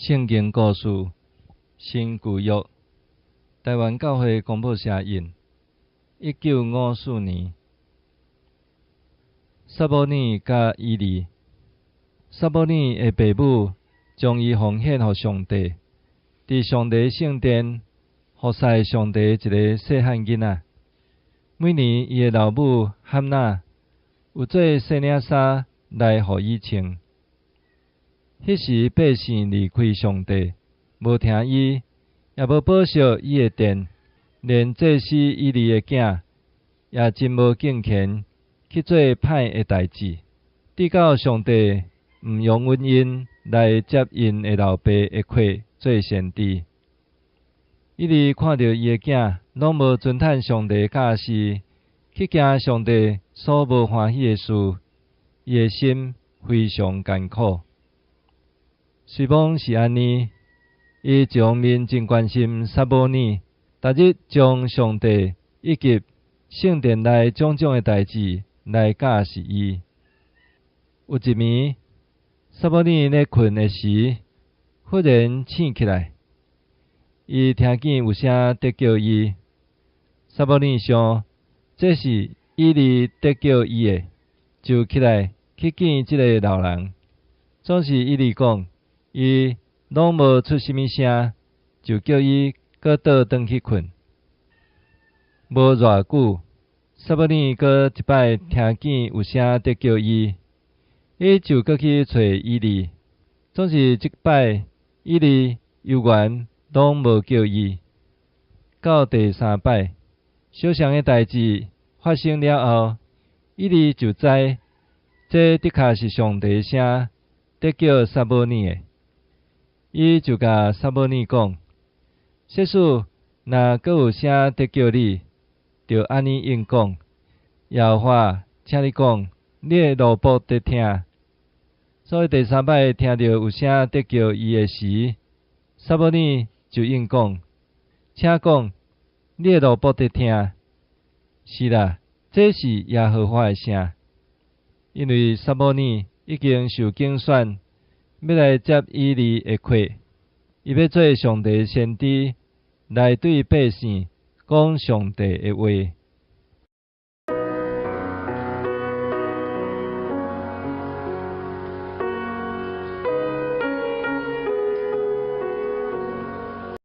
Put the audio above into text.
圣经故事新旧约，台湾教会公报社印，1954年。撒母耳甲以利，撒母耳的爸母将伊奉献予上帝，伫上帝圣殿服侍上帝一个细汉囡仔。每年伊的老母汉娜有做细领衫来予伊穿。迄时百姓离开上帝，无听伊，也无保守伊的殿，连祭司以利的囝也真无敬虔，去做歹的代志，直到上帝毋容允因来接因的老爸的血做先知。以利看到伊的囝拢无遵趁上帝的教示，去行上帝所无欢喜的事，伊的心非常艰苦。虽讲是安尼，伊将面真关心撒母耳，逐日将上帝以及圣殿内种种的代志来教示伊。有一暝，撒母耳咧困的时，忽然醒起来，伊听见有声得叫伊。撒母耳想，这是以利得叫伊的，就起来去见这个老人。总是以利讲，伊拢无出什么声，就叫伊搁倒转去困。无偌久，撒母耳搁一摆听见有声得叫伊，伊就搁去找以利。总是即摆以利犹原拢无叫伊。到第三摆，小双的代志发生了后，以利就知这的确是上帝的声得叫撒母耳的。伊就甲撒母耳讲：即使若搁有声得叫你，就安尼应讲。耶和华，请你讲，你的奴仆得听。所以第三摆听到有声得叫伊的时，撒母耳就应讲：请讲，你的奴仆得听。是啦，这是耶和华的声。因为撒母耳已经受竞选，要来接以利的血，伊要做上帝先知，来对百姓讲上帝的话。